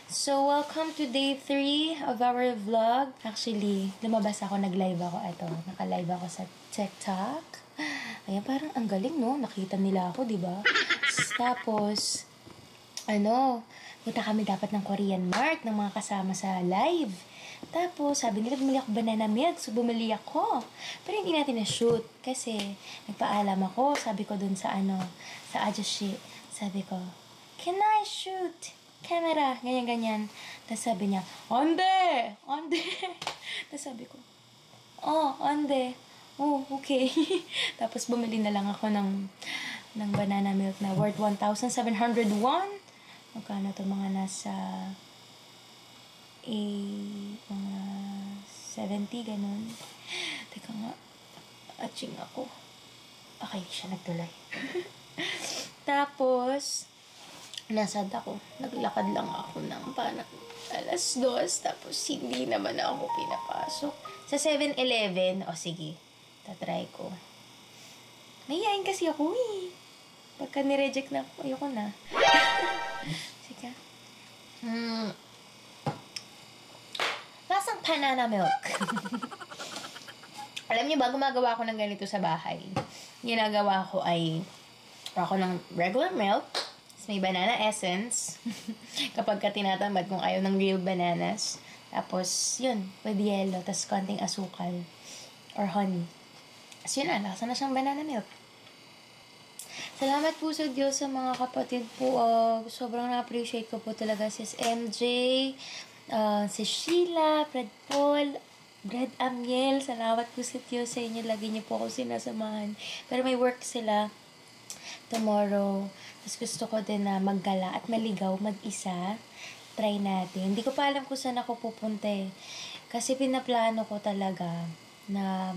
So, welcome to day 3 of our vlog. Actually, lumabas ako, nag-live ako. Ito, naka-live ako sa TikTok. Ayan, parang ang galing, no? Nakita nila ako, di ba? Tapos, punta kami dapat ng Korean Mart ng mga kasama sa live. Tapos, sabi nila, bumili ako banana milk. So, bumili ako. Pero hindi natin na-shoot. Kasi, nagpaalam ako. Sabi ko dun sa sa ajushi. Sabi ko, can I shoot? Camera, ganyan-ganyan. Tapos sabi niya, ande! Ande! Tapos sabi ko, oh, ande. Oh, okay. Tapos bumili na lang ako ng banana milk na worth 1,701. Magkano to? Mga nasa mga 70, ganun. Teka nga, atching ako. Okay, siya nagtuloy. Tapos, nasad ako. Naglakad lang ako ng parang 2:00. Tapos, hindi naman ako pinapasok. Sa 7-Eleven, sige. Tatry ko. Mahihain kasi ako eh. Pagka nireject na ako, ayoko na. Sige. Lasang banana milk. Alam niyo ba, gumagawa ako ng ganito sa bahay. Ginagawa ko ay ako ng regular milk. May banana essence. Kapag ka tinatamad kung ayaw ng real bananas. Tapos, yun, with yellow. Tapos, konting asukal. Or honey. Tapos, yun na. Lasa na siyang banana milk. Salamat po sa Diyos sa mga kapatid po. Sobrang na-appreciate ko po talaga sis MJ, si Sheila, Fred Paul, Brad Amiel. Salamat po sa Diyos sa inyo. Lagi niyo po ako sinasamahan. Pero may work sila tomorrow. Tapos gusto ko din na maggala at maligaw mag-isa. Try natin. Hindi ko pa alam kung saan ako pupunta eh. Kasi pinaplano ko talaga na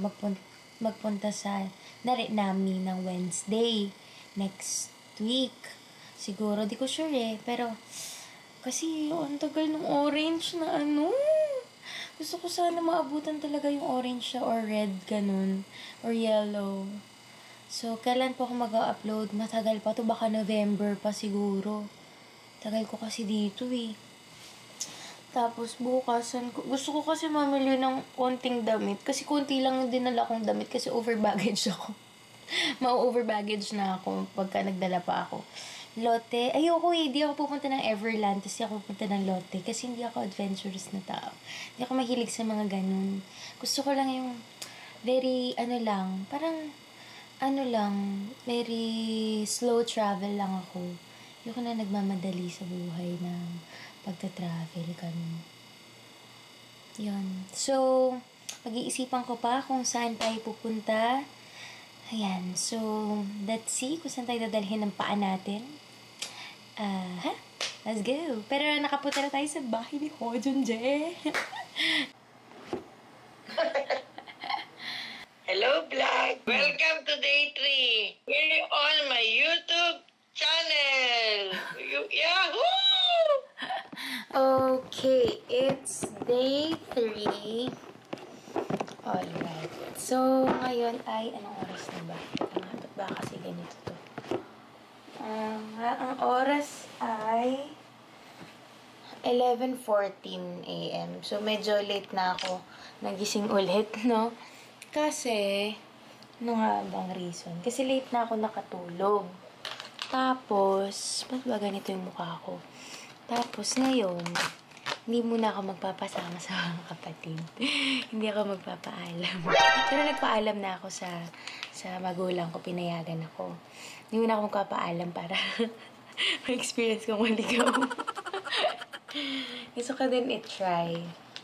magpunta sa Narinami ng Wednesday. Next week. Siguro, di ko sure eh. Pero, kasi ang tagal ng orange na Gusto ko sana maabutan talaga yung orange siya or red, ganun. Or yellow. So, kailan po ako mag-upload? Matagal pa to, baka November pa siguro. Tagal ko kasi dito eh. Tapos bukasan, gusto ko kasi mamili ng konting damit. Kasi konti lang yung dinala kong damit kasi over baggage ako. Ma-over baggage na ako pagka nagdala pa ako. Lotte, ayoko eh, di ako pupunta ng Everland, tapos di ako pupunta ng Lotte kasi hindi ako adventurous na tao. Hindi ako mahilig sa mga ganun. Gusto ko lang yung very, very slow travel lang ako. Yung na nagmamadali sa buhay ng pagta-travel kami. Yun. So, pag-iisipan ko pa kung saan tayo pupunta. Ayan. So, let's see kung saan tayo dadalhin ng paa natin. Let's go. Pero nakapunta na tayo sa bahay ni Hojun Je. Hello, vlog! Welcome to day 3. We're on my YouTube channel. Yahoo! Okay, it's day 3. Alright. So, ngayon ay, anong oras na ba? Ba't ba kasi ganito to? Ang oras ay 11:14 a.m. So, medyo late na ako nagising ulit, no? Kasi, ano nga bang reason? Kasi late na ako nakatulog. Tapos, ba't ba ganito yung mukha ko? Tapos, ngayon, hindi muna ako magpapasama sa mga kapatid. Hindi ako magpapaalam. Pero nagpaalam na ako sa magulang ko, pinayagan ako. Hindi muna ako magpapaalam para ma-experience kong maligaw. Gusto ko din i-try.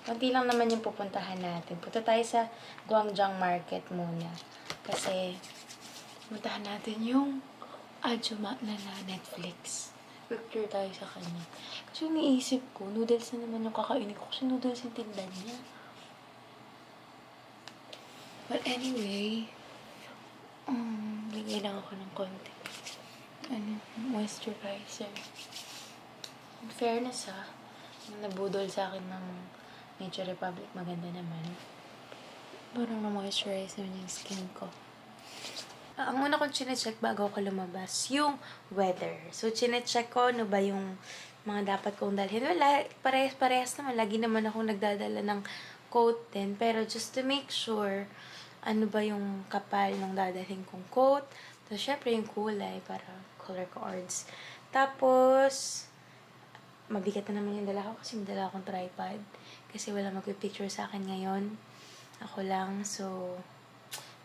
Kunti lang naman yung pupuntahan natin. Punta tayo sa Gwangjang Market muna. Kasi, puntahan natin yung Ajuma na Netflix. Picture tayo sa kanya. Kasi iniisip ko, noodles na naman yung kakainin ko. Kasi noodles yung tindan niya. But anyway, bigay lang ako ng konti. Moisturizer. In fairness nung nabudol sa akin ng Nature Republic, maganda naman. Parang na-moisturize naman yung skin ko. Ang una kong chinecheck bago ako lumabas, yung weather. So, chinecheck ko ano ba yung mga dapat kong dalhin. Wala, parehas naman. Lagi naman ako nagdadala ng coat din. Pero just to make sure, ano ba yung kapal ng dadalhin kong coat. Tapos, syempre, yung kulay para color cards. Tapos, mabigat na naman yung dala ko kasi may dala akong tripod. Kasi wala magpipicture sa akin ngayon. Ako lang. So,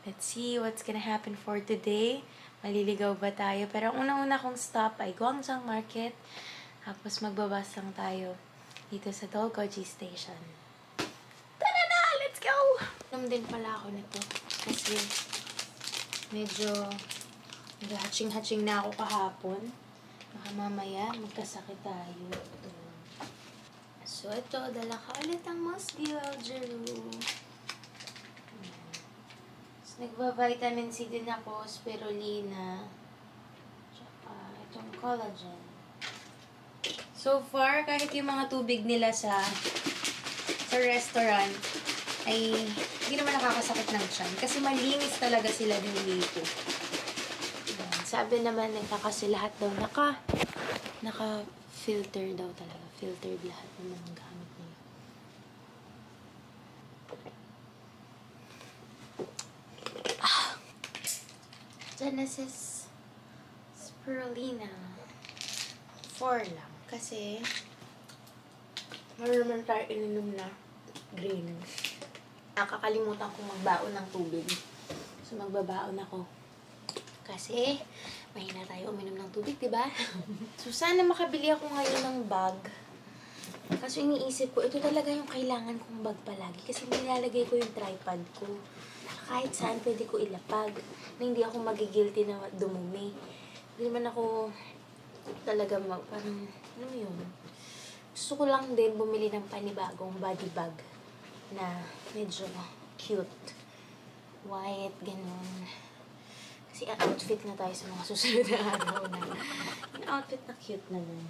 let's see what's gonna happen for today. Maliligaw ba tayo? Pero ang unang-una kong stop ay Guangzhou Market. Tapos magbabas lang tayo dito sa Dolgoji Station. Tara na! Let's go! Alam din pala ako nito. Kasi medyo hatching-hatching na ako kahapon. Baka mamaya magkasakit tayo. So ito, dala ka ulit ang Muscular Gelu. Nagba-vitamin C din ako, spirulina, tsaka itong collagen. So far, kahit yung mga tubig nila sa restaurant, ay hindi naman nakakasakit ng tiyan. Kasi malinis talaga sila din dito. Yan. Sabi naman nila kasi lahat daw naka-filter daw talaga. Filtered lahat ng mga gamit nila. Genesis Spirulina 4 lang. Kasi meron tayo ininom na green. Nakakalimutan kong magbaon ng tubig. So magbabaon ako. Kasi mahina tayo uminom ng tubig, diba? So sana makabili ako ngayon ng bag. Kaso iniisip ko, ito talaga yung kailangan kong bag palagi. Kasi nilalagay ko yung tripod ko. Kahit saan pwede ko ilapag. Na hindi ako magigilty na dumumi. Hindi naman ako talaga parang, ano yun? Gusto ko lang din bumili ng panibagong body bag na medyo cute. White, ganun. Kasi outfit na tayo sa mga susunod na araw na. Yung outfit na cute na dun.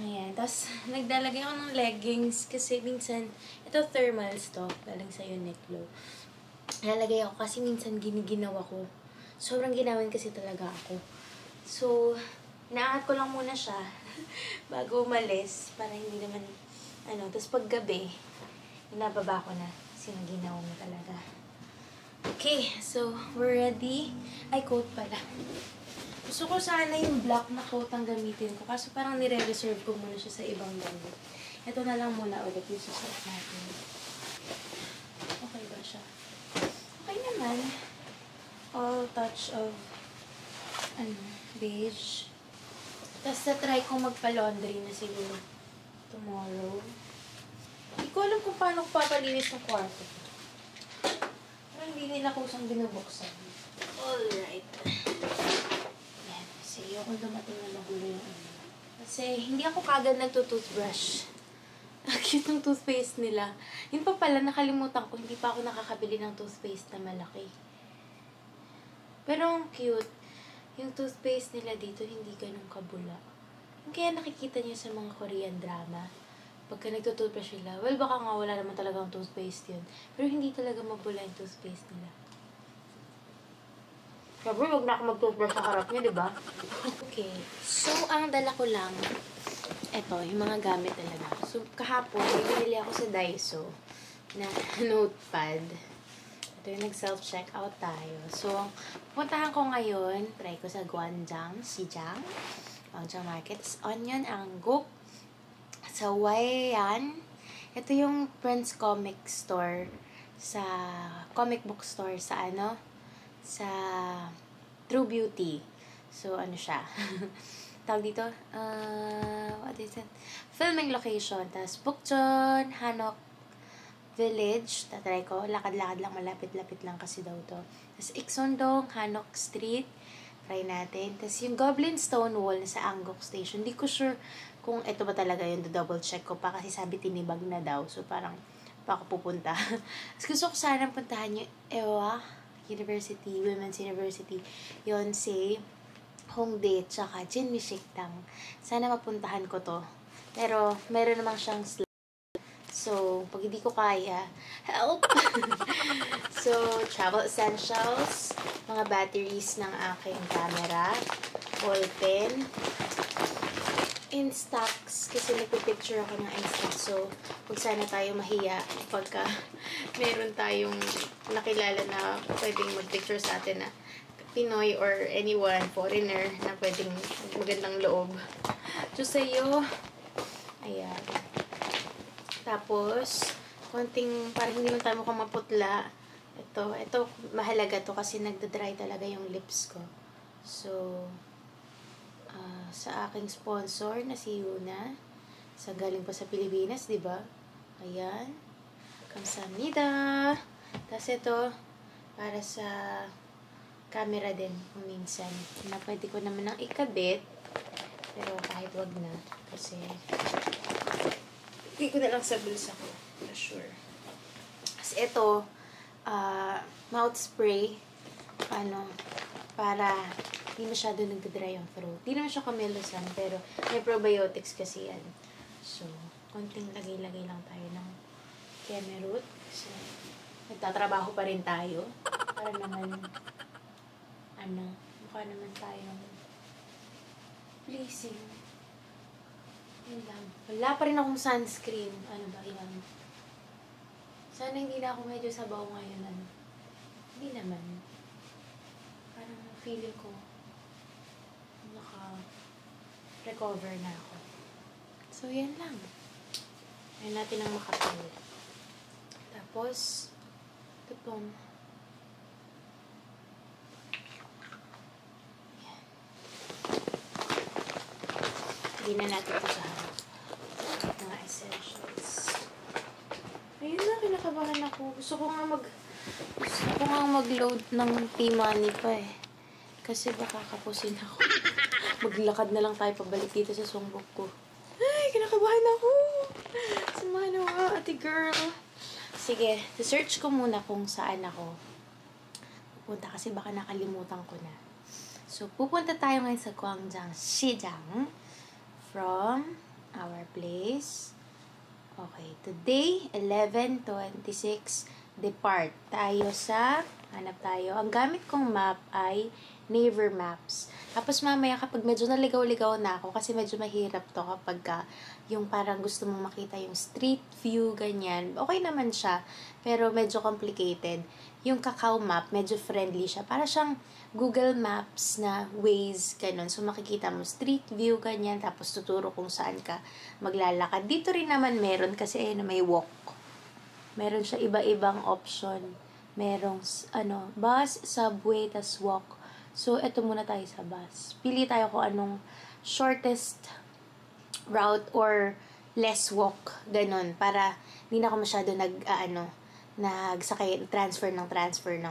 Ayan. Tapos, nagdalagay ako ng leggings kasi minsan, ito thermals to. Galing sa Uniqlo. Nalagay ako kasi minsan giniginaw ako. Sobrang ginawin kasi talaga ako. So, inaangat ko lang muna siya bago umalis para hindi naman, tapos pag gabi, inababa ko na kasi naginaw mo talaga. Okay, so, we're ready. Ay, coat pala. Gusto ko sana yung black na coat ang gamitin ko kaso parang nire-reserve ko muna siya sa ibang damit. Ito na lang muna ulit yung susuot natin. Okay ba siya? Okay naman. All touch of beige. Tapos na-try kong magpa-laundry na siguro tomorrow. Hindi ko alam kung paano ko papalinis ng kwarto. Parang hindi nila kusang binubuksan. Alright. Yan. Kasi ako dumating na magulo yung Kasi hindi ako kagad nagtutoothbrush. Ang cute ng toothpaste nila. Yun pa pala, nakalimutan ko, hindi pa ako nakakabili ng toothpaste na malaki. Pero ang cute, yung toothpaste nila dito hindi ganun kabula. Kaya nakikita niyo sa mga Korean drama, pagka nagtutoothbrush sila, well, baka nga wala naman talagang toothpaste yun. Pero hindi talaga mabula yung toothpaste nila. Sabi, wag na ako mag-toothbrush sa harap niya, diba? Okay. So, ang dala ko lang, eto, yung mga gamit talaga. So, kahapon, binili ako sa Daiso na notepad. Ito yung nag-self-checkout tayo. So, puntahan ko ngayon, try ko sa Guangzhou Market. Onion, Angguk, sa Waiyan. Ito yung Prince Comic Store sa comic book store sa sa True Beauty. So, siya? Tawag dito, what is it? Filming location. Tapos, Bukchon, Hanok Village. Tatry ko. Lakad-lakad lang, malapit-lapit lang kasi daw to. Tapos, Iksondong, Hanok Street. Try natin. Tapos, yung Goblin Stone Wall sa Angguk Station. Hindi ko sure kung ito ba talaga yun. Double check ko pa kasi sabi tinibag na daw. So, parang pa ako pupunta. Tapos, gusto ko sana puntahan yung University, Women's University. Yonsei, Hongdae, tsaka Jinmishikdang. Sana mapuntahan ko to. Pero, meron namang siyang slot. So, pag hindi ko kaya, help! So, travel essentials, mga batteries ng aking camera, ball pen, Instax kasi nagpipicture ako ng Instax. So, huwag sana tayo mahiya pagka meron tayong nakilala na pwedeng magpicture sa atin na Pinoy or anyone, foreigner na pwedeng magandang loob. So, sa'yo, ayan. Tapos, konting, parang hindi man tayo mukhang maputla. Ito, mahalaga to kasi nagda-dry talaga yung lips ko. So, sa aking sponsor na si Yuna, sa galing pa sa Pilipinas, di ba? Ayan. Kamsahamnida. Tapos ito, para sa camera din, kung minsan. Na pwede ko naman nang ikabit. Pero kahit wag na. Kasi, hindi ko na lang sa bulsa ko. For sure. Tapos ito, mouth spray. Para hindi masyado nagdadry yung throat. Hindi naman siya kamelosan, pero may probiotics kasi yan. So, konting lagay-lagay lang tayo ng Kemerut. So, nagtatrabaho pa rin tayo. Para naman, mukha naman tayong pleasing. Yun lang. Wala pa rin akong sunscreen. Ilang. Sana hindi na ako medyo sabaw ngayon. Hindi naman. Parang feeling ko naka-recover na ako. So, yan lang. Ayaw natin ang makapal. Tapos, ito pong yan. Hindi na natin ito sa mga essentials. Ayun na, kinakabahan ako. Gusto ko nga mag-load ng T-Money pa eh. Kasi baka kapusin ako. Maglakad na lang tayo pabalik dito sa sungbok ko. Ay, kinakabahan ako. Samahan mo nga, ate girl. Sige, search ko muna kung saan ako pupunta kasi baka nakalimutan ko na. So, pupunta tayo ngayon sa Guangzhou, Xizang. From our place. Okay, today, 11:26, depart tayo sa, hanap tayo. Ang gamit kong map ay Naver Maps. Tapos mamaya kapag medyo naligaw-ligaw na ako, kasi medyo mahirap to kapag yung parang gusto mong makita yung street view, ganyan. Okay naman siya, pero medyo complicated. Yung Kakao Map, medyo friendly siya. Para siyang Google Maps na Waze, ganun. So makikita mo street view, ganyan. Tapos tuturo kung saan ka maglalakad. Dito rin naman meron kasi may walk. Meron siya iba-ibang option. Merong bus, subway, tas walk. So, eto muna tayo sa bus. Pili tayo kung anong shortest route or less walk. Ganun. Para hindi na ako masyado transfer ng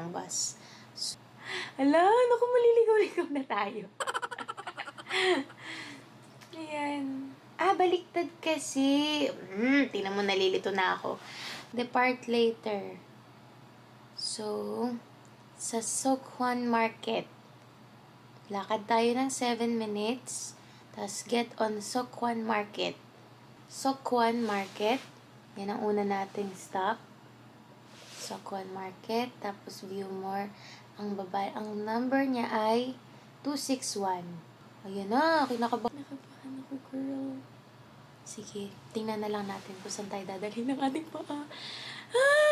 bus. So, naku, maliligaw-ligaw na tayo. Ayan. Baliktad kasi. Tingnan mo, nalilito na ako. Depart later. So, sa Sokwan Market. Lakad tayo ng 7 minutes. Tapos, get on Sokwan Market. Sokwan Market. Yan ang una nating stop. Sokwan Market. Tapos, view more. Ang number niya ay 261. Ayan na. Kinakabahan ako, girl. Sige, tingnan na lang natin kung saan tayo dadalhin ng ating paa.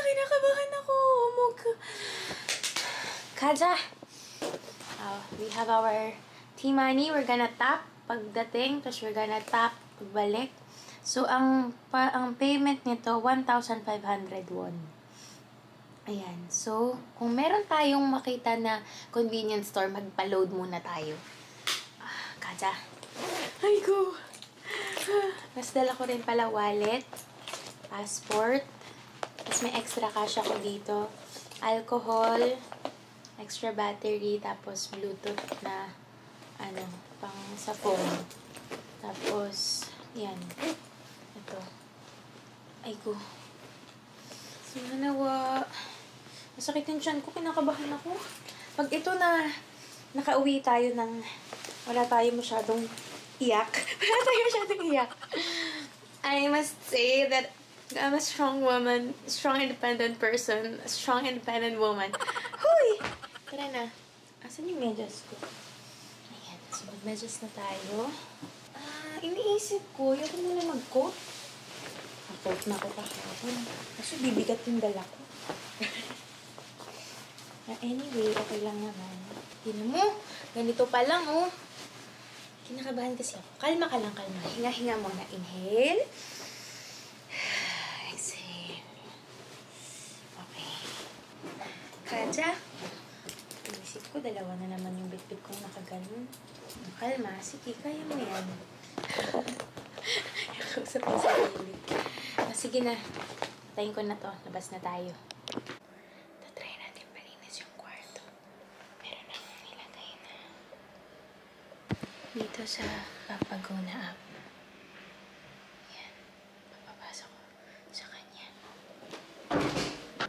Kinakabahan ako. Oh my God. Kaja! We have our T-Money. We're gonna tap pagdating. Tapos we're gonna tap pagbalik. So, ang payment nito, 1,500 won. Ayan. So, kung meron tayong makita na convenience store, magpa-load muna tayo. Kaja. Ay ko. Mas dala ko rin pala wallet, passport, tapos may extra cash ako dito, alcohol, extra battery, tapos bluetooth na pang sa phone. Tapos yan, ito. Ay ko. Sumanawa. Masakit yung tiyan ko, kinakabahan ako. Pag ito na nakauwi tayo ng wala tayo masyadong iyak. I must say that I'm a strong woman, strong independent person, a strong independent woman. Huy! Tara na. Asan yung medyas ko? Ayan. So, mag-medyas na tayo. iniisip ko, yung muna mag-coat. Mag-coat na ako kahapon. Kasi bibigat yung dala ko. Anyway, okay lang naman. Tingnan mo, ganito pa lang, oh. Kinakabahan kasi ako. Kalma ka lang, kalma. Hinga-hinga muna. Inhale. Exhale. Okay. Kaja. Inisip ko, dalawa na naman yung bitbit kong nakaganon. Kalma. Sige, kaya mo yan. Kausap ko sa sarili. Sige na. Tayin ko na to. Labas na tayo. Tatry natin palinis yung kwarto. Meron akong nilagay na dito sa Papagona app. Yan. Papapasok ko sa kanya.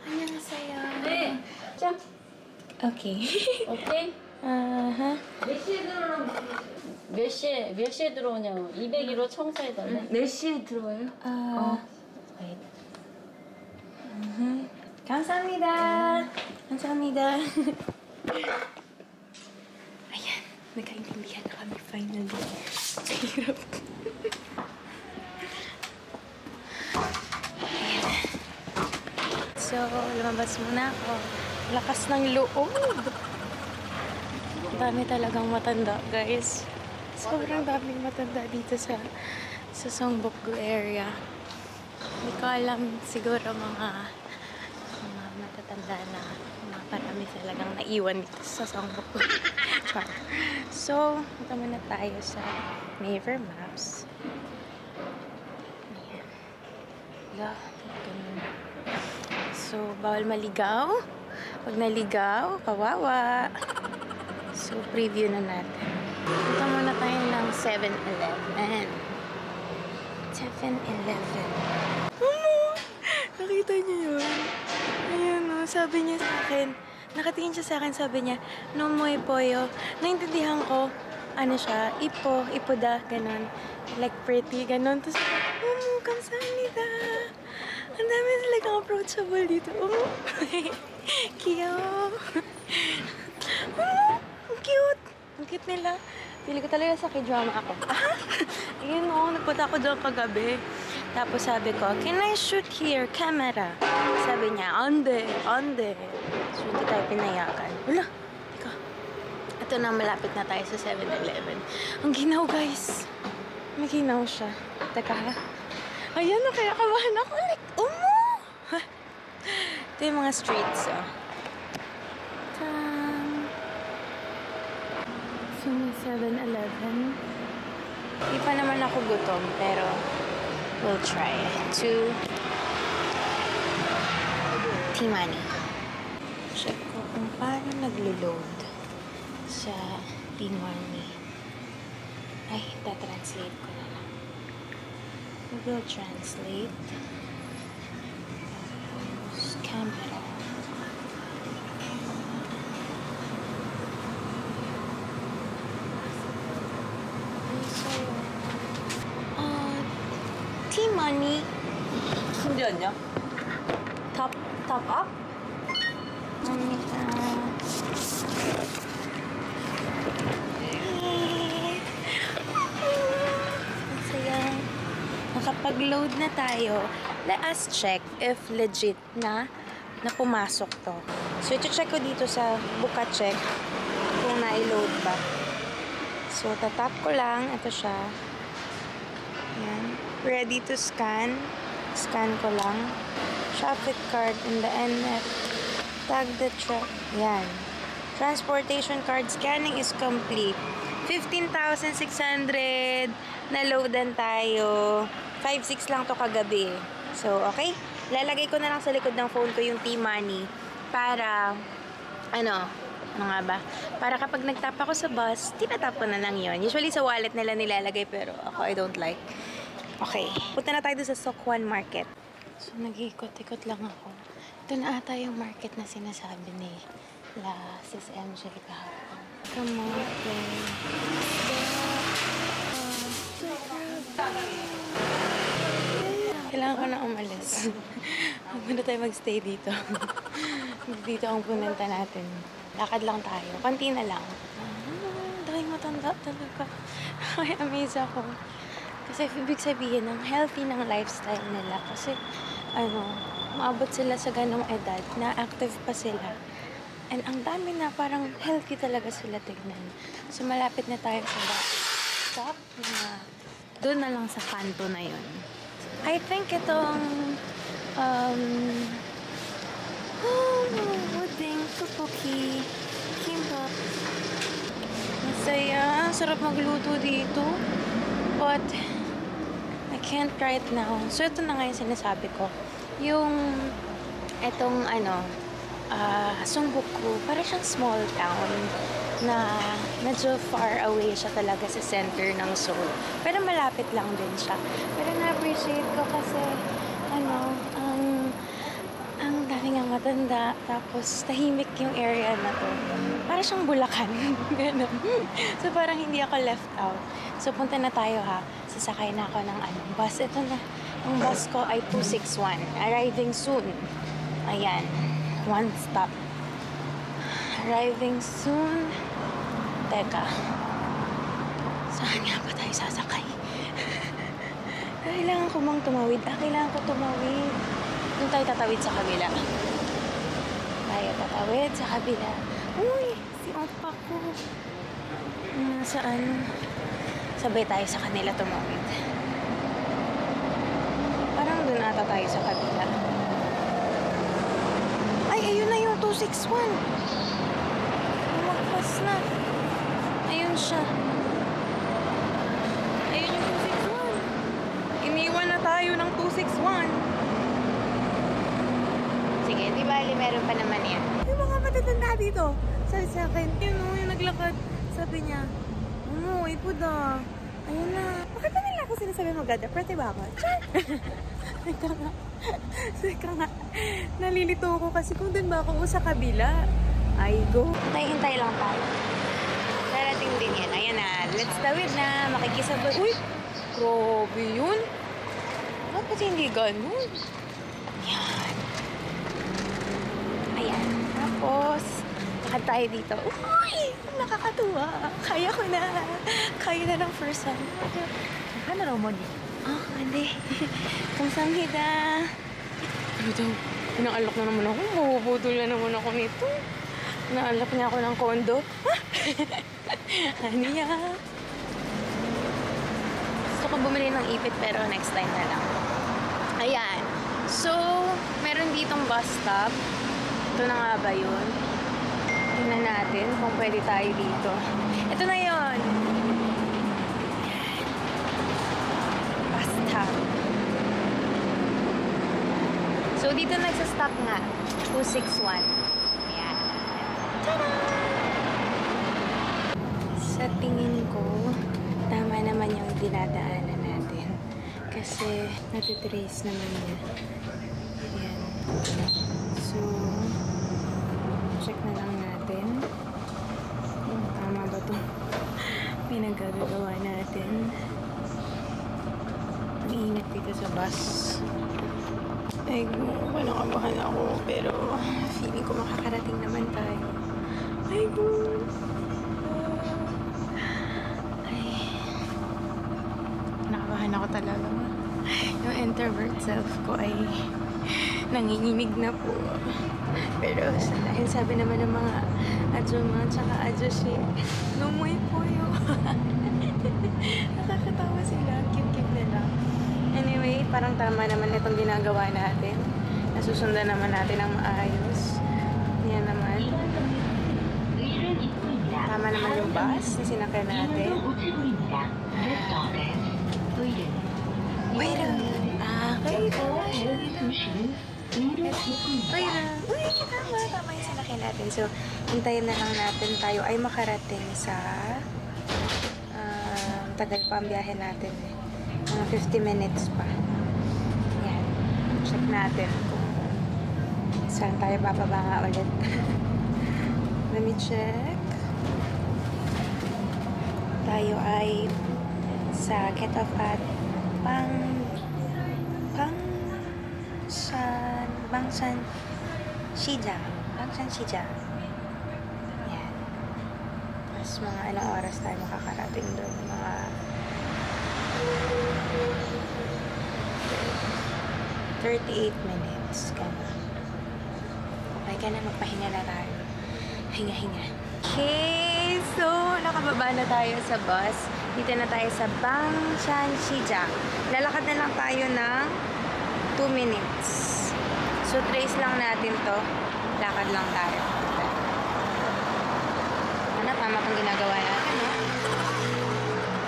Annyeonghaseyo. 네. 자, Okay. 오케이. Aha. 몇 시에 들어오냐고. 201호 청소해달래. 4시에 들어와요? Wait. 감사합니다. 감사합니다. Ayan. Nagkaintindihan na kami finally. Hirap. Ayan. So, lumabas muna ako. Lakas ng loob. Dami talagang matanda, guys. Sobrang daming matanda dito sa Songbukgu area. Hindi ko alam, siguro mga matatanda na marami talagang naiwan dito sa Songbukgu. Char. So, punta muna tayo sa Naver Maps. Ayan. Ganun. So, bawal maligaw. Pag naligaw, kawawa. So, preview na natin. Punta muna tayo ng 7-Eleven. 7-Eleven. Nakita niyo yun? Ayan o, sabi niya sa akin. Nakatingin siya sa akin, sabi niya, no moy poyo. Naintindihan ko, ano siya, ipoda, ganon. Like pretty, ganon. Tapos, kamsahamnida. Ang dami talagang approachable dito. Cute. Ang cute. Ang cute nila. Pili ko talaga sa k-drama ako. Ayun o, nagpunta ako doon kagabi. Tapos sabi ko, can I shoot here? Camera. Sabi niya, ande. So, hindi tayo pinayakan. Wala. Teka. Ito na, malapit na tayo sa 7-Eleven. Ang ginaw, guys. May ginaw siya. Teka, ha? Ayan o, kaya kabahan ako. Like, ito yung mga streets, oh. So, may 7-Eleven. Di pa naman ako gutom, pero we'll try it. To T-Money. Check ko kung paano naglo-load sa T-Money. Ay, translate ko na lang. Google Translate. Tapos, camera. T-Money. hindi 왔냐? Top up? Saya. Nakapag-load na tayo. Let us check if legit na pumasok to. So, ito check ko dito sa Buka-check kung na-load ba. So, tatap ko lang. Ito siya. Yan. Ready to scan. Scan ko lang. Traffic card in the NF. Tag the truck. Yan. Transportation card scanning is complete. 15,600. Na-loadan tayo. 5-6 lang to kagabi. So, okay? Lalagay ko na lang sa likod ng phone ko yung T-Money para, ano nga ba? Para kapag nagtap ako sa bus, tinatap ko na lang yon. Usually sa wallet nila nilalagay, pero ako, I don't like. Okay. Punta na tayo doon sa Sokwan Market. So, nag-iikot-ikot lang ako. Ito na ata yung market na sinasabi ni Sis MJ kahapon. Kamote. Kailangan ko na umalis. Muna tayo magstay dito. Dito ang punanta natin. Lakad lang tayo. Konti na lang. Dahil matanda talaga. Ay, amaze ako. Kasi ibig sabihin ng healthy ng lifestyle nila. Kasi, maabot sila sa ganong edad na active pa sila. And ang dami na parang healthy talaga sila tignan. So, malapit na tayo sa bus stop na doon na lang sa kanto na yun. I think itong Uding, Tteokbokki, Kimbap. Masaya. Sarap magluto dito. But, I can't right now. So, ito na nga yung sinasabi ko. Yung, itong, Sungbukgu, para siyang small town na medyo far away siya talaga sa center ng Seoul. Pero malapit lang din siya. Pero na-appreciate ko kasi, ang daming ang matanda. Tapos, tahimik yung area na to. Para siyang Bulacan. So, parang hindi ako left out. So, punta na tayo ha. Sasakay na ako ng bus. Ito na. Ang bus ko ay 261. Arriving soon. Ayan. One stop. Arriving soon. Teka. Saan nga ba tayo sasakay? Kailangan ko bang tumawid? Kailangan ko tumawid. Doon tayo tatawid sa kabila. Tayo tatawid sa kabila. Uy! Si opa ko. Nasaan? Sabay tayo sa kanila tumawid. Parang doon ata tayo sa kabila. Ay, ayun na yung 261. Lumagpas na. Ayun siya. Ayun yung 261. Iniwan na tayo ng 261. Sige, di bali meron pa naman yan. Yung mga matatanda dito. Sabi sa akin, yung naglakad. Sabi niya, ipuda. Ayun na. Bakit ba nila ako sinasabi maganda? Prete ba ako? Char! Sika nga. Nalilito ako kasi kung dun ba ako sa kabila. Ay, go. Hintay lang tayo. Darating din yan. Ayan na. Let's tawid na. Makikisabay. Uy! Grabe yun. Bakit hindi ganun? Yan. Ayan. Tapos, lakad tayo dito. Uy! Nakakatuwa. Kaya ko na. Kaya na ng first one. Ano raw mo niya? Hindi. Kamsahamnida. Ito, inaalok na naman ako. Mabubudol na naman ako nito. Inaalok niya ako ng kondo. Ano ya? Gusto ko bumili ng ipit pero next time na lang. Ayan. So, meron ditong bus stop. Ito na nga ba yun? Tingnan natin kung pwede tayo dito. Ito na yun. Bus stop. So, dito nagsa-stop nga. 261. Ayan. Tada! Sa tingin ko, tama naman yung dinadaanan natin. Kasi, natitrace naman niya. Ayan. So, check na lang natin. Tama ba to? May nagagagawa natin. Ang ingat dito sa bus. Ay, nakabahan ako. Pero, feeling ko makakarating naman tayo. Ay, nakabahan ako talaga. Yung introvert self ko ay nanginginig na po. Pero, sabi naman ng mga adjuma tsaka adjushi, lumoy po yun. Nakakatawa sila. Cute-cute nila. Anyway, parang tama naman itong ginagawa natin. Nasusundan naman natin ang maayos. Yan naman. Tama naman yung bus na sinakay natin. Wait a minute. Okay po. Uy, tama yung sinakay natin. So, hintayin na lang natin tayo ay makarating sa tagal pa ang biyahe natin eh. Mga 50 minutes pa. Yan. Check natin kung saan tayo bababa nga ulit. Let me check. Tayo ay sa get-off at Bangsan Shija. Yan. Tapos mga anong oras tayo makakarating doon. Mga minutes ka na. Okay ka na, magpahinga na tayo. Hinga-hinga. Okay, so nakababa na tayo sa bus. Dito na tayo sa Bangshanxijang. Lalakad na lang tayo ng 2 minutes. So trace lang natin to. Lakad lang tayo. Ano, tama kung ginagawa natin, no?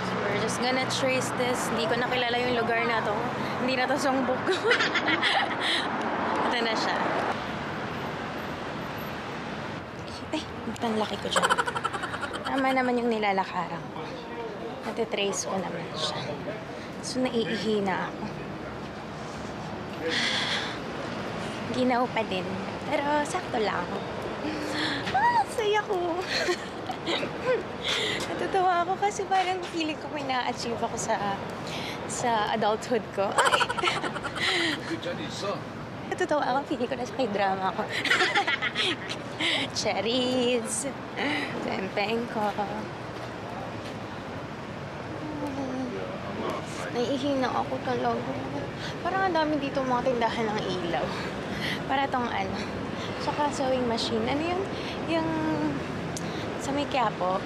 So we're just gonna trace this. Hindi ko nakilala yung lugar na to. Hindi na to songbok ko. Ito na siya. Ay, ang laki ko dyan. Tama naman yung nilalakaran ko. Natitrace ko naman siya. So, naiihi na ako. Ginaw pa din. Pero, sakto lang. Saya ko. Natutuwa ako kasi parang feeling ko may na-achieve ako sa adulthood ko. Ay! Natutuwa ako, feeling ko na may drama ako. Cherries. Tempeng ko. Naiihina ako talaga. Parang ang dami dito mga tindahan ng ilaw. Para tong ano. Tsaka sewing machine. Ano yun? Yung sa may Quiapo.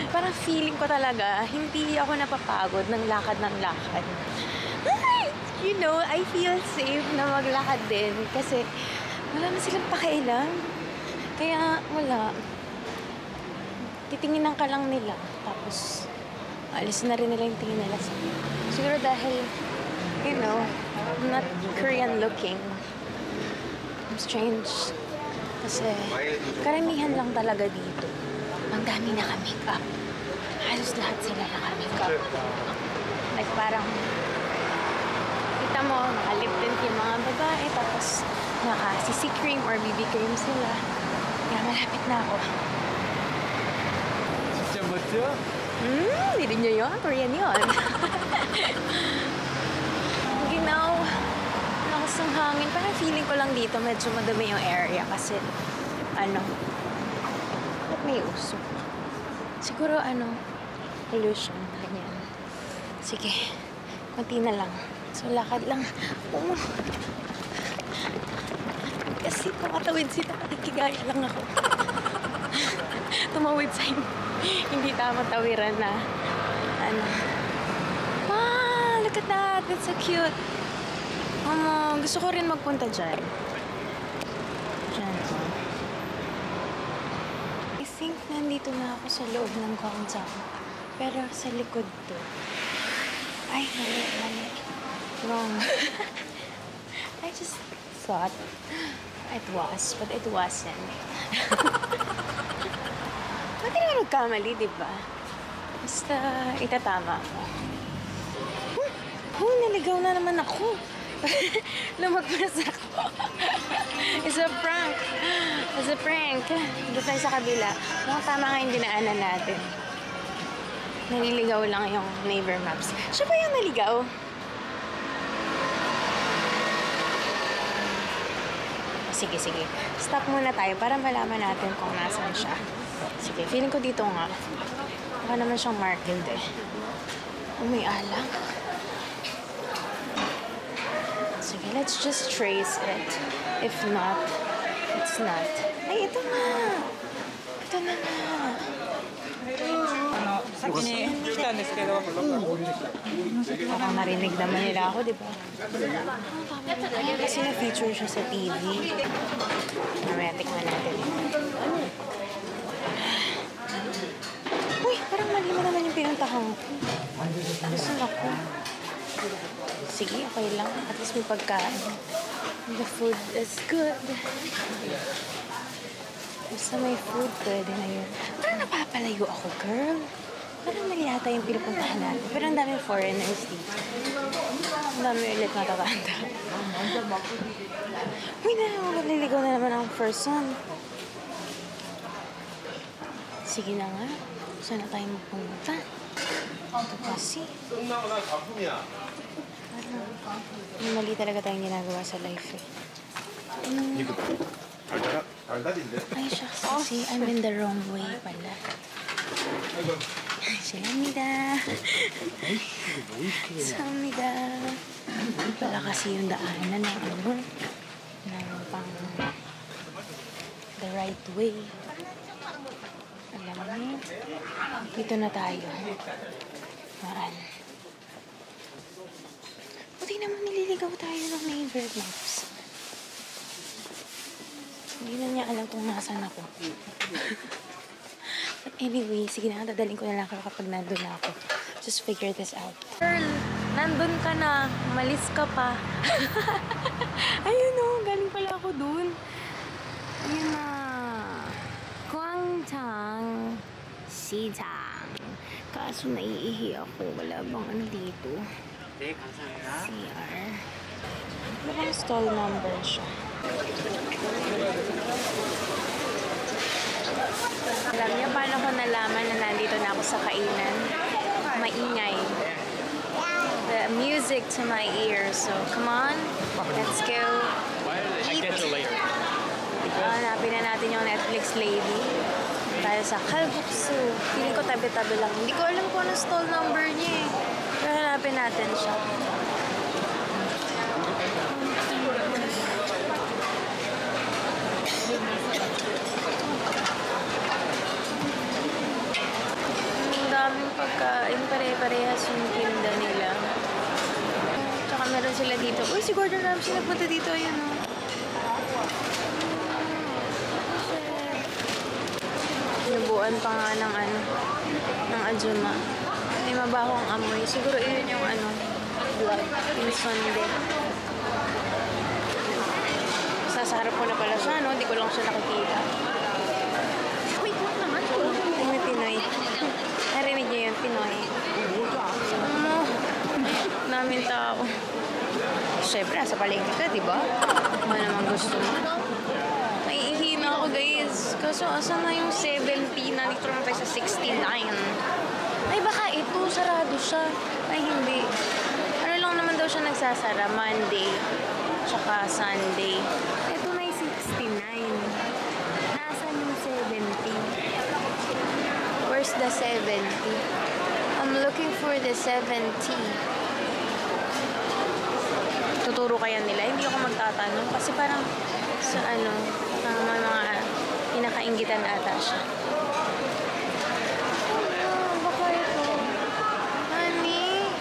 Parang feeling ko talaga, hindi ako napapagod ng lakad. Ay, you know, I feel safe na maglakad din. Kasi wala na silang pakialam. Kaya wala. Titinginan ka lang nila. Tapos alis na rin nila yung tingin nila sa siguro dahil, you know, I'm not Korean looking. I'm strange. Kasi karamihan lang talaga dito. Ang dami naka-makeup. Halos lahat sila naka-makeup. Like parang, kita mo, naka-lip tint yung mga babae, tapos naka-CC cream or BB cream sila. Kaya malapit na ako. Hindi nyo yun? Korean yun. Ginaw. Lakas ng hangin. Parang feeling ko lang dito medyo madumi yung area kasi ano, ba't may usok? Siguro pollution. Ganyan. Sige. Kunti na lang. So, lakad lang. Kasi pumatawid sila. Nagkigaya lang ako. Tumawid sa hindi tama tawiran na wow, look at that, that's so cute. Gusto ko rin magpunta dyan. I think nandito na ako sa loob ng Gwangjang, pero sa likod to. Ay, mali wrong. I just thought it was, but it wasn't. Ba't hindi ka nagkamali, diba? Basta itatama ako. Naligaw na naman ako. Lumagpas ako. It's a prank. It's a prank. Doon tayo sa kabila. Mukhang tama nga yung dinaanan natin. Naliligaw lang yung neighbor maps. Siya ba yung naligaw? Sige. Stop muna tayo para malaman natin kung nasaan siya. Sige, feeling ko dito nga. Baka naman siyang market eh. May alang. Sige, let's just trace it. If not, it's not. Ay, ito na. Ito na nga. Baka marinig naman nila ako, di ba? Kasi na-feature siya sa TV. Mamaya, tikman natin. Uy, parang mali mo naman yung pinuntahan ko. Gusto ako. Sige, okay lang. At least may pagkain. The food is good. Basta may food, pwede na yun. Parang napapalayo ako, girl. Parang mali yata yung pinupuntahan natin. Pero ang daming foreigners dito. Ang dami ulit matatanda. Uy, naliligaw na naman ang person. Sige na nga. Saan na tayo magpunta? Ito kasi. Parang mali talaga tayong ginagawa sa life eh. Ay, shucks. See, I'm in the wrong way pala. Salamida. Salamida. Wala kasi yung daanan na pang the right way. Alam niyo, dito na tayo. Maan. Buti naman nililigaw tayo ng neighbor maps. Hindi na niya alam kung nasaan ako. But anyway, sige na, dadaling ko na lang ako kapag nandun na ako. Just figure this out. Girl, nandun ka na. Malis ka pa. Ayun o, galing pala ako dun. Ayun na. Guangtang Sitang. Kaso naiihi ako. Wala bang ano dito? CR. Mukhang stall number siya. Alam niyo paano ko nalaman na nandito na ako sa kainan? Maingay. The music to my ears. So, come on. Let's go. I get you later. Hanapin na natin yung Netflix lady. Tayo sa Kalbuksu. Feeling ko tabi-tabi lang. Hindi ko alam kung ano stall number niya eh. Pero hanapin natin siya. Ang daming pagkain. Pare-parehas yung tinda nila. Tsaka meron sila dito. Uy, si Gordon Ramsay nagpunta dito. Ayun o. Sinubuan pa nga ng ng Ajuma. May mabaho ang amoy. Siguro yun yung vlog. Yung Sunday. Sasarap ko na pala siya, no? Hindi ko lang siya nakikita. Wait, what naman? May Pinoy. Narinig niyo yun, Pinoy. Namin tao. Siyempre, nasa palengke ka, di ba? Ano naman gusto mo? Naiihi na ako, guys. Kaso, asan na yung 70? Nandito naman tayo sa 69. Ay, baka ito. Sarado siya. Ay, hindi. Ano lang naman daw siya nagsasara? Monday. Tsaka Sunday. Ito na yung 69. Nasaan yung 70? Where's the 70? I'm looking for the 70. Tuturo kaya nila? Hindi ako magtatanong. Kasi parang sa parang may mga pinakainggitan ata siya. Baka ito. Honey?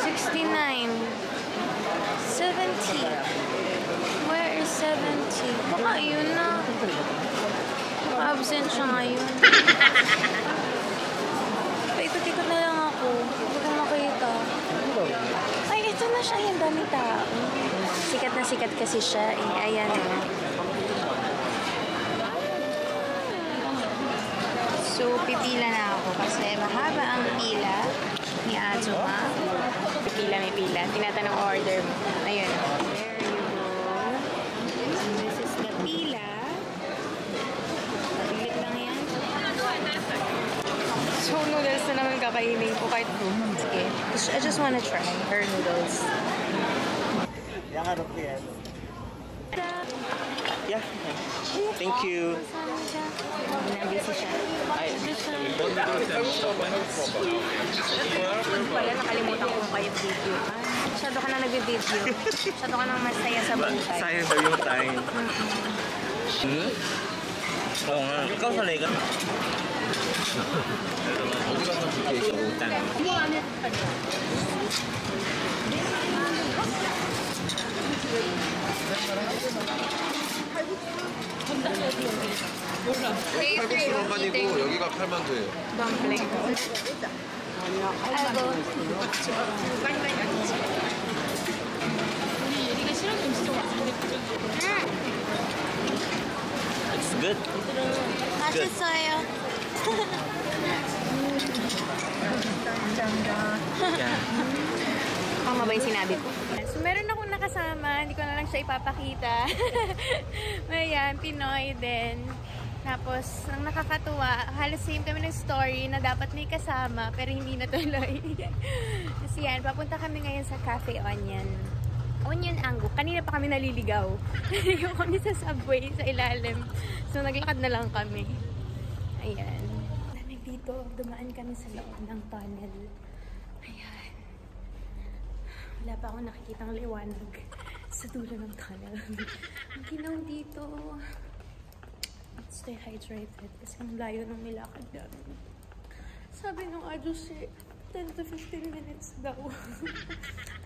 69. 70. Where is 70? Baka yun na. Absent siya ngayon. Paikot-ikot na lang ako. Hindi ko makita. Ay, ito na siya. Ayan, dami tao. Sikat na sikat kasi siya. Ayan o. So, pipila na ako kasi mahaba ang pila ni Ajuma. Pipila, may pila. Tinatanong order mo. Ayun. There you go. This is the pila. Pilit lang yan. So, noodles na naman kakainin ko kahit sige. I just wanna try her noodles. Yeah. Thank you. Nabisi siya. Pala, nakalimutan kong kayo video. Masyado ka na nag-video. Masyado ka nang masaya sa buhay. Sayang daw yung time. Oo nga. Ikaw sanay ka. 어디 가서 그렇게 있어, 일단. 칼국수만 아니고 여기가 8만 돼요. Dumpling. 아이고. It's good. 맛있어요. Tama ba yung sinabi ko? So, meron akong nakasama. Hindi ko na lang siya ipapakita. Ayan, Pinoy din. Tapos, ang nakakatuwa, halos same kami ng story na dapat may kasama, pero hindi natuloy. Kasi yan, papunta kami ngayon sa Cafe Onion. Onion Ango. Kanina pa kami naliligaw. Naliligaw kami sa subway, sa ilalim. So, naglakad na lang kami. Ayan. Lamig dito. dito. Dumaan kami sa loob ng tunnel. Ayan. Wala pa akong nakikitang liwanag sa dulo ng tunnel. Ang ginaw dito. Stay hydrated kasi ang layo ng nilakad namin. Sabi nung Adjus, 10 to 15 minutes daw.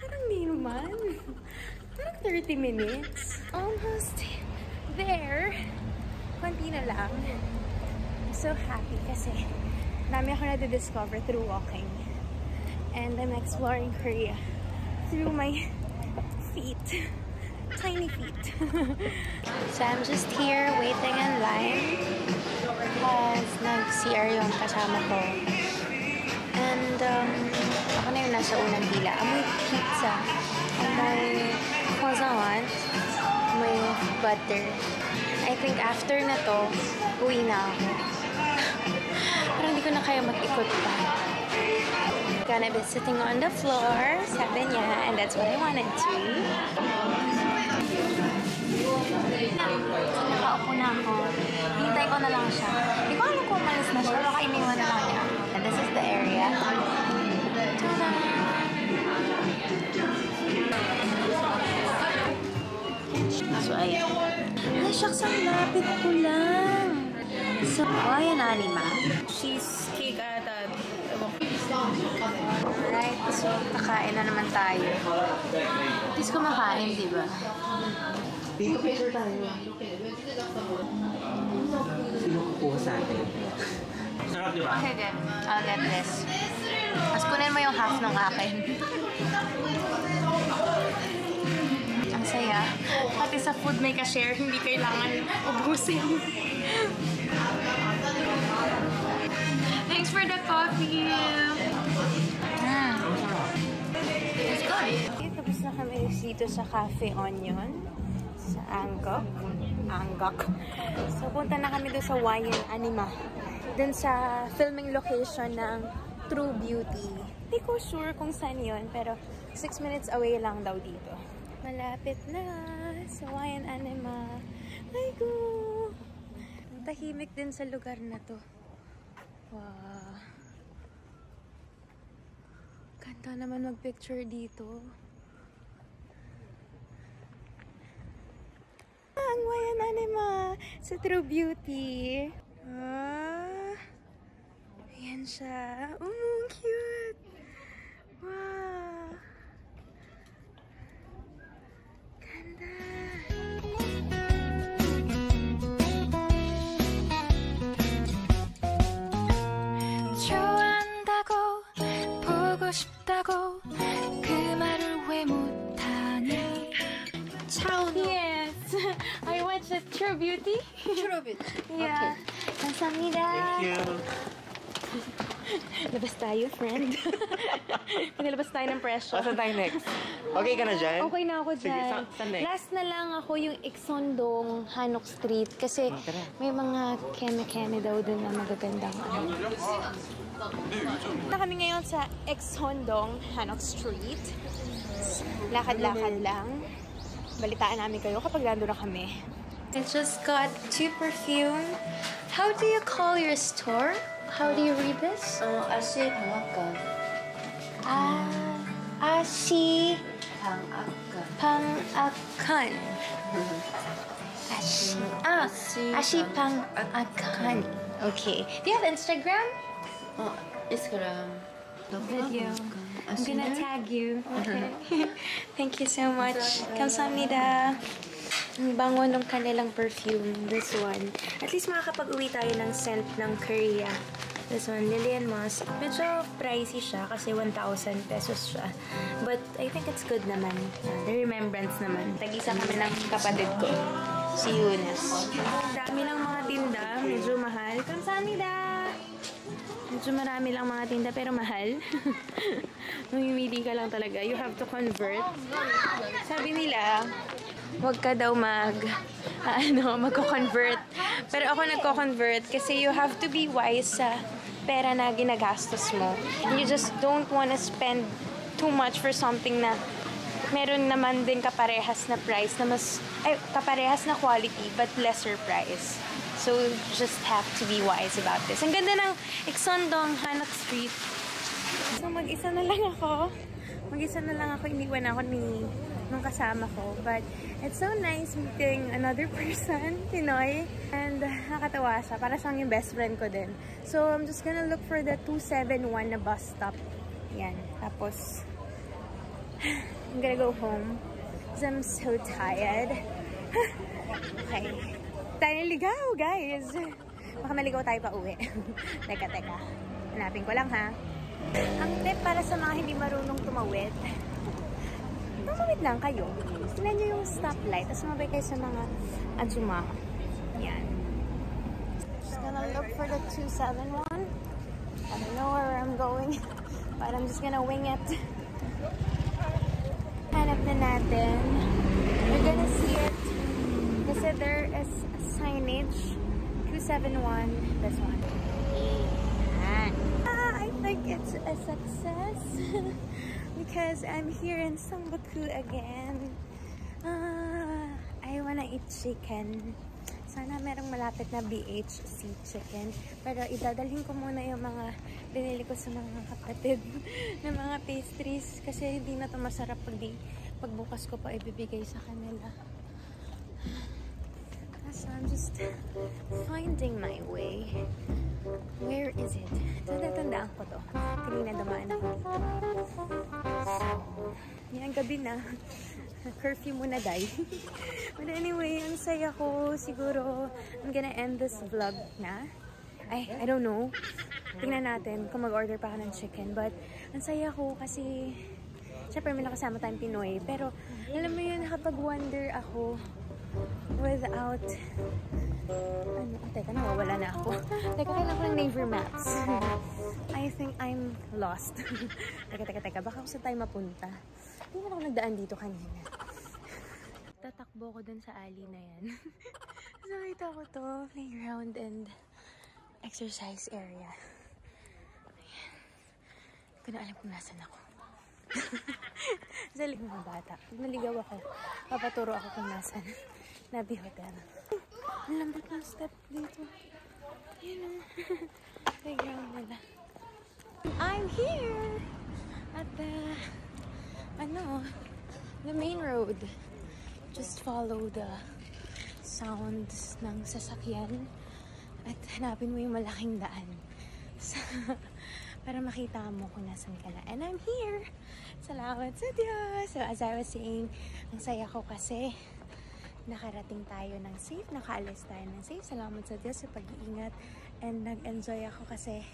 Parang di naman. Parang 30 minutes. Almost there. Konti na lang. I'm so happy kasi dami ako na-discover through walking. And I'm exploring Korea through my feet. Tiny feet. So I'm just here waiting in line because nag-CR yung kasama ko. And ako na yung nasa unang pila. Amoy pizza. Amoy croissant. Amoy butter. I think after na to, uwi na ako. Parang hindi ko na kaya mag-ikot pa. Gonna be sitting on the floor, sabi niya, and that's what I wanted to. Nakaupo na ako. Hintay ko na lang siya. Hindi ko alam kung umalis na siya. Baka iniwan na lang niya. And this is the area. Ta-da! So, ayan. Ay, shucks, ang lapit ko lang. So, ayan, Anima. She's cake ata. Alright, so, kakain na naman tayo. Please kumakain, di ba? Dito picture tayo. Sino kukuha sa atin? Sarap, di ba? Okay, good. I'll get this. Mas kunin mo yung half ng akin. Ang saya. Pati sa food may ka-share, hindi kailangan ubusin. Thanks for the coffee. It's good. Tapos na kami dito sa Cafe Onion. Sa Angkok. So, punta na kami doon sa Wayan Anima. Doon sa filming location ng True Beauty. Hindi ko sure kung saan yun, pero 6 minutes away lang daw dito. Malapit na sa Wayan Anima. Ay ko! Ang tahimik din sa lugar na to. Wow. Ganda naman mag-picture dito. Ang Wayan Anima sa True Beauty. Ayan siya. Oh, cute! Wow! Ganda! 좋아한다고 보고 싶다고 그 말을 왜 못하니 Yes! I watched the True Beauty. True Beauty. Yeah. 감사합니다. Thank you. Labas tayo, friend. Pinalabas tayo ng presyo. Saan tayo next? Okay ka na dyan? Okay na ako Sige, dyan. saan next? Last na lang ako yung Iksondong, Hanok Street. Kasi may mga keme-keme daw dun na magagandang ano. Na kami ngayon sa Iksondong, Hanok Street. Lakad-lakad lang. Balitaan namin kayo kapag nandun na kami. I just got 2 perfume. How do you call your store? How do you read this? 아시 방앗간. Ashi 방앗간. Pang-akan. Ashi Pang-akan. Okay. Do you have Instagram? 인스타그램. Video. I'm gonna tag you. Okay. Thank you so much. 감사합니다. Ang bango ng kanilang perfume. This one. At least makakapag-uwi tayo ng scent ng Korea. This one, Lilian Moss. Medyo pricey siya kasi 1,000 pesos siya. But I think it's good naman. The remembrance naman. Tag-isa kami ng kapatid ko. Si Eunice. Dami lang mga tinda. Medyo mahal. Kamsahamnida! Medyo marami lang mga tinda pero mahal. Mamimili ka lang talaga. You have to convert. Sabi nila, huwag ka daw magko-convert. Pero ako nagko-convert kasi you have to be wise sa pera na ginagastos mo. You just don't wanna spend too much for something na meron naman din kaparehas na price na kaparehas na quality but lesser price. So, just have to be wise about this. Ang ganda ng Iksondong, Hanok Street. So, mag-isa na lang ako. Iniwan ako nung kasama ko. But, it's so nice meeting another person, Pinoy. And, nakatawa siya. Para siyang yung best friend ko din. So, I'm just gonna look for the 271 na bus stop. Yan. Tapos, I'm gonna go home. Because I'm so tired. Okay. Tayo ligaw, guys. Baka maligaw tayo pa uwi. Teka. Hanapin ko lang, ha? Ang tip para sa mga hindi marunong tumawid. Tumawid lang kayo. Tignan nyo yung stoplight. Tapos mabay kayo sa mga ajuma. Yan. Just gonna look for the 271. I don't know where I'm going. But I'm just gonna wing it. Hanap na natin. We're gonna see it. Kasi there is a signage. 271. This one. Ayan. I think it's a success. Because I'm here in Sangbaku again. I wanna eat chicken. Sana merong malapit na BHC chicken. Pero idadalhin ko muna yung mga binili ko sa mga kapatid na mga pastries. Kasi hindi na ito masarap pagbukas ko pa ibibigay sa kanila. So I'm just finding my way. Where is it? Tandaan ko to. Kanina dumaan ako dito. So, yan, gabi na. Curfew muna, day. But anyway, ang saya ko. Siguro, I'm gonna end this vlog na. I don't know. Tingnan natin kung mag-order pa ako ng chicken. But, ang saya ko kasi, syempre may nakasama tayong Pinoy. Pero, alam mo yun, nakapag-wonder ako without teka, nawawala na ako. Teka, kailangan ko ng Naver Maps. I think I'm lost. Teka, baka kung saan tayo mapunta. Hindi na ako nagdaan dito kanina. Tatakbo ko dun sa alley na yan. Nakita ko to, playground and exercise area. Ayan. Hindi ko na alam kung nasan ako. Sa mga bata. Pag naligaw ako, papaturo ako kung nasan. Nabi Hotel. Ang lambot ng step dito. Ayan o. Playground nila. I'm here! At the main road. Just follow the sounds ng sasakyan. At hanapin mo yung malaking daan. Para makita mo kung nasan ka na. And I'm here! Salamat sa Diyos! So as I was saying, ang saya ko kasi nakarating tayo ng safe, nakaalis tayo ng safe. Salamat sa Diyos sa pag-iingat. And nag-enjoy ako kasi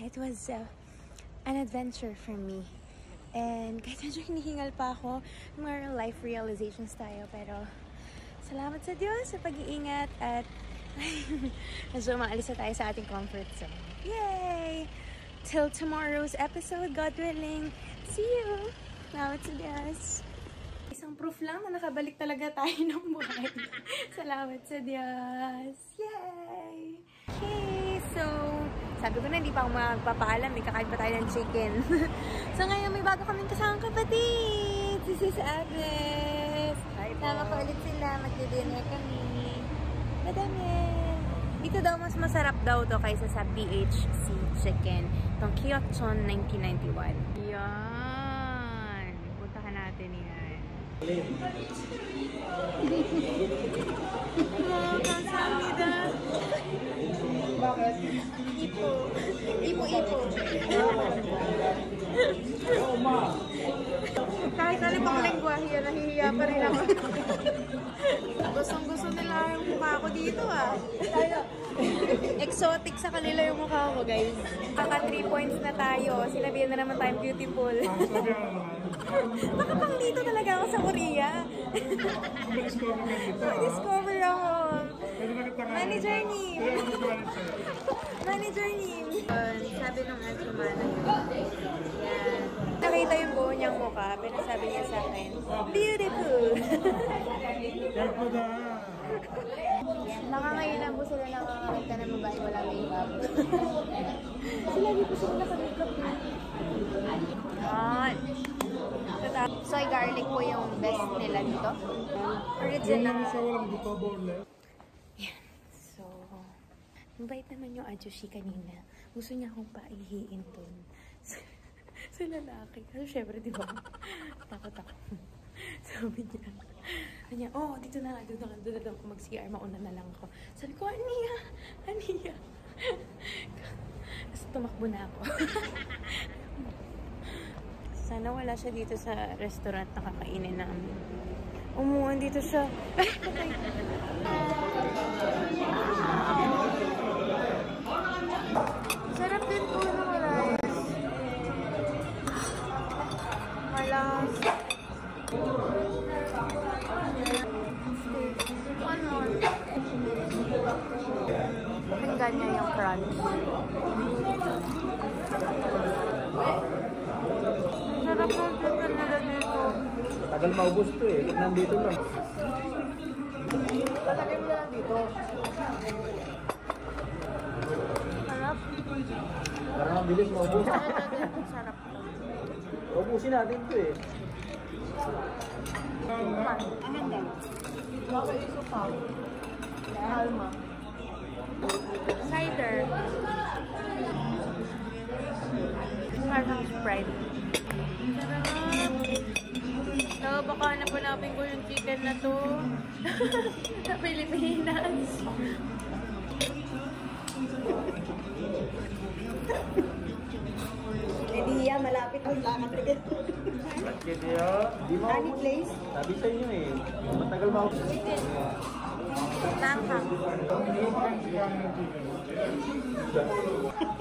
it was an adventure for me. And kahit medyo hinihingal pa ako, mga life realizations tayo. Pero salamat sa Diyos sa pag-iingat at medyo maalis na tayo sa ating comfort zone. Yay! Till tomorrow's episode, God willing. See you! Salamat sa Diyos. Isang proof lang na nakabalik talaga tayo ng buhay. Salamat sa Diyos. Yay! Okay, so sabi ko na hindi pa ako magpapaalam. Kakain pa tayo ng chicken. So ngayon may bago kaming kasamang kapatid. Si Sis Agnes. Tama ko ulit sila. Magdi-dinner kami. Madami. Dito daw mas masarap daw to kaysa sa BHC chicken. Itong Kyochon 1991. Yan. Puntahan natin yan. Kamsahamnida. Bakit? Ipo. Kahit alam pang lengguwahe, nahihiya pa rin ako. Gustong-gusto nila yung mukha ko dito Exotic sa kanila yung mukha ko, guys. Baka 3 points na tayo. Sinabihan na naman tayong beautiful. Baka pang dito talaga ako sa Korea. Discover ako. Manager name. Sabi nung Atsumana yun. Yan. Nakita yung buo niyang mukha, pero sabi niya sa akin, beautiful! Baka ngayon lang po sila nakakakita ng babae wala makeup. Sila di po sila naka-makeup na. Yan. Soy garlic po yung best nila dito. Original. Yan. Mabait naman yung Ajushi kanina. Gusto niya akong paihiin dun. Sa lalaki. Kasi syempre, di ba? Takot ako. Sabi niya. Kanya, oh, dito na. Doon ako mag-CR. Mauna na lang ako. Sabi ko, Ania. Tapos tumakbo na ako. Sana wala siya dito sa restaurant na kakainin namin. Umuwan dito siya. Sarap din po ng rice. Malas. One more. Pakinggan niya yung crunch. Sarap ng chicken nila dito. Tagal maubos to eh. Nandito lang. Palagay mo na lang dito. Sarap. Parang ang bilis maubos. Sarap. Ubusin natin to eh. Cider. Parang Sprite. So, baka hanapin ko yung chicken na to sa Pilipinas. Lidia, malapit ang lakad rin. Kaya, di mo Honey place? sabi sa inyo eh. Matagal maubos. Manghang.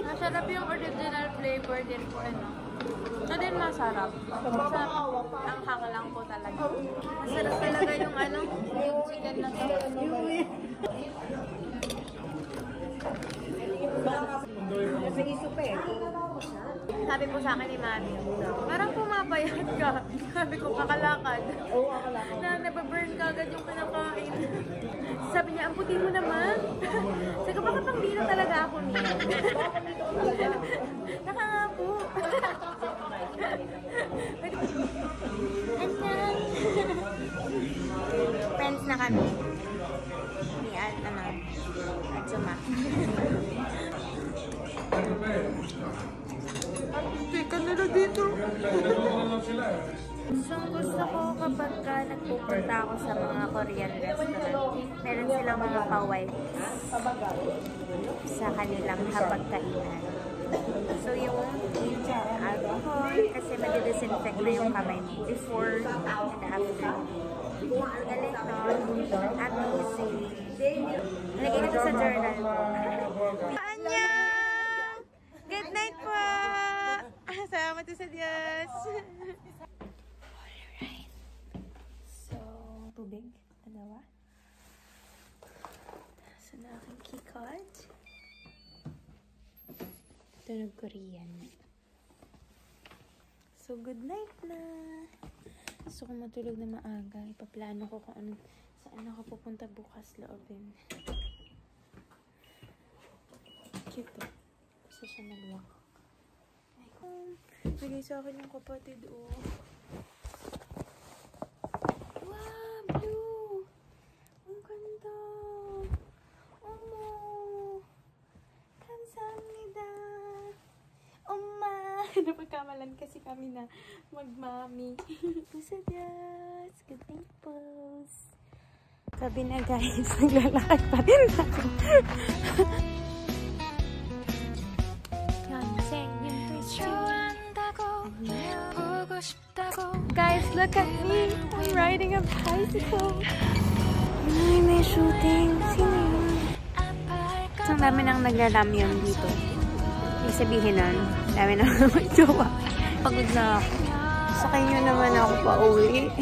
Masarap yung original flavor din po, ano. Ito din masarap. Ang hang lang po talaga. Masarap talaga yung ano, yung chicken na to. Kasi iso pa eh. Sabi po sa akin ni Mami, parang pumapayat ka. Sabi ko, kakalakad. Oo, kakalakad. Na nababurn ka agad yung pinakain. Sabi niya, ang puti mo naman. Sabi ko, baka pambira talaga ako niya. Nakangapo. Anyan. Friends na kami. Ni Atsuma. Teka nila dito. So, gusto ko kapag nagpupunta ako sa mga Korean restaurant, meron silang mga pa-wipes sa kanilang hapagkainan. So, yung alcohol, kasi madidisinfect na yung kamay mo before and after. Galing, no? Amazing. Nalagay ko sa journal ko. Anya! Good night po! Salamat sa Diyos! Alright. So, tubig. Dalawa. So, na aking keycard. Tunog Korean. So, good night na! Gusto ko matulog na maaga. Ipaplano ko kung ano, saan ako pupunta bukas loobin. Cute eh. Gusto siya nag-walk. Bigay sa akin yung kapatid, oh. Wow, blue! Ang ganda! Omo! Kamsahamnida! Oma! Napagkamalan kasi kami na magmami. Pusa Diyos! Good night, pose! Sabi na guys, naglalakad pa rin ako. Guys, look at me! I'm riding a bicycle! Ay, may shooting! Sino yun? Ang dami nang naglalamyon dito. Ibig sabihin nun, dami nang magjowa. Pagod na ako. Sakay nyo naman ako pa uwi.